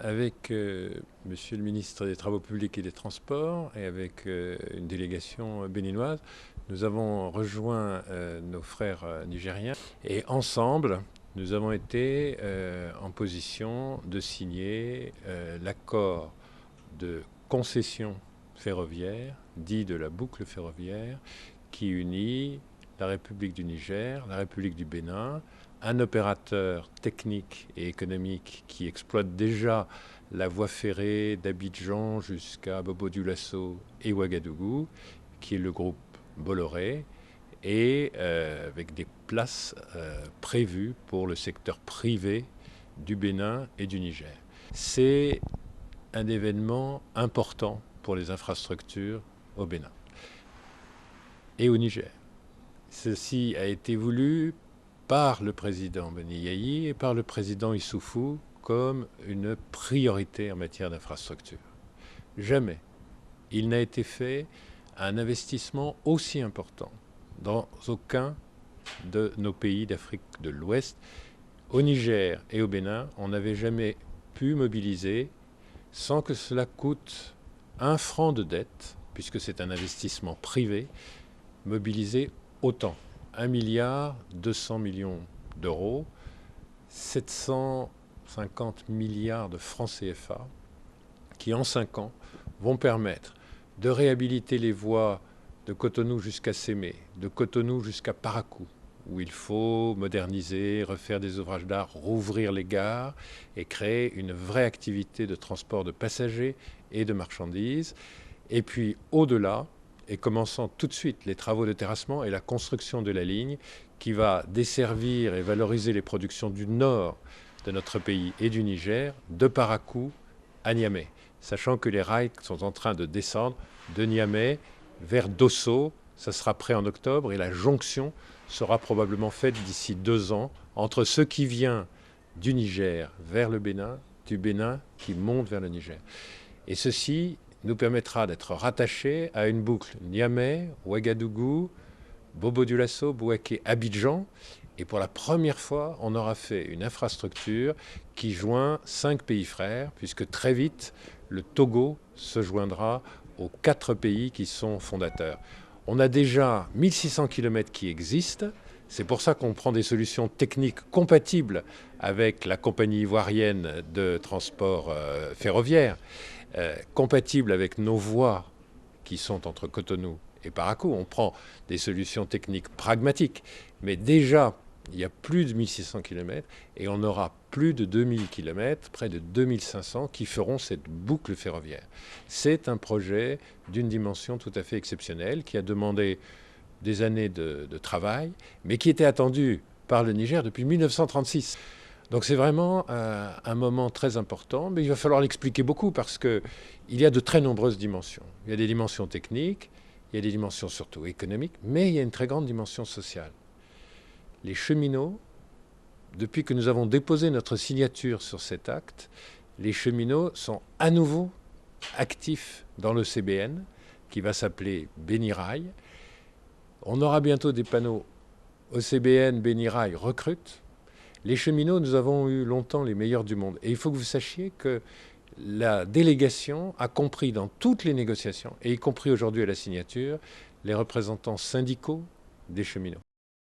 avec Monsieur le ministre des Travaux publics et des Transports et avec une délégation béninoise, nous avons rejoint nos frères nigériens et ensemble, nous avons été en position de signer l'accord de concession ferroviaire, dit de la boucle ferroviaire, qui unit la République du Niger, la République du Bénin, un opérateur technique et économique qui exploite déjà la voie ferrée d'Abidjan jusqu'à Bobo-Dioulasso et Ouagadougou, qui est le groupe Bolloré, et avec des places prévues pour le secteur privé du Bénin et du Niger. C'est un événement important pour les infrastructures au Bénin et au Niger. Ceci a été voulu par le président Bani Yayi et par le président Issoufou comme une priorité en matière d'infrastructure. Jamais il n'a été fait un investissement aussi important dans aucun de nos pays d'Afrique de l'Ouest. Au Niger et au Bénin, on n'avait jamais pu mobiliser, sans que cela coûte un franc de dette, puisque c'est un investissement privé, mobiliser autant. 1,2 milliard d'euros, 750 milliards de francs CFA, qui en 5 ans vont permettre de réhabiliter les voies de Cotonou jusqu'à Sémé, de Cotonou jusqu'à Parakou, où il faut moderniser, refaire des ouvrages d'art, rouvrir les gares et créer une vraie activité de transport de passagers et de marchandises. Et puis au-delà, et commençant tout de suite les travaux de terrassement et la construction de la ligne qui va desservir et valoriser les productions du nord de notre pays et du Niger, de Parakou à Niamey, sachant que les rails sont en train de descendre de Niamey vers Dosso. Ça sera prêt en octobre et la jonction sera probablement faite d'ici 2 ans entre ce qui vient du Niger vers le Bénin, du Bénin qui monte vers le Niger. Et ceci nous permettra d'être rattachés à une boucle Niamey, Ouagadougou, Bobo-Dioulasso, Bouaké, Abidjan. Et pour la première fois, on aura fait une infrastructure qui joint 5 pays frères, puisque très vite, le Togo se joindra aux 4 pays qui sont fondateurs. On a déjà 1600 km qui existent. C'est pour ça qu'on prend des solutions techniques compatibles avec la compagnie ivoirienne de transport ferroviaire, compatibles avec nos voies qui sont entre Cotonou et Parakou. On prend des solutions techniques pragmatiques. Mais déjà, il y a plus de 1600 km et on aura plus de 2000 km, près de 2500, qui feront cette boucle ferroviaire. C'est un projet d'une dimension tout à fait exceptionnelle qui a demandé des années de travail, mais qui était attendu par le Niger depuis 1936. Donc c'est vraiment un moment très important, mais il va falloir l'expliquer beaucoup parce qu'il y a de très nombreuses dimensions. Il y a des dimensions techniques, il y a des dimensions surtout économiques, mais il y a une très grande dimension sociale. Les cheminots, depuis que nous avons déposé notre signature sur cet acte, les cheminots sont à nouveau actifs dans le CBN, qui va s'appeler Bénirail. On aura bientôt des panneaux au CBN, Bénirail recrute. Les cheminots, nous avons eu longtemps les meilleurs du monde. Et il faut que vous sachiez que la délégation a compris dans toutes les négociations, et y compris aujourd'hui à la signature, les représentants syndicaux des cheminots.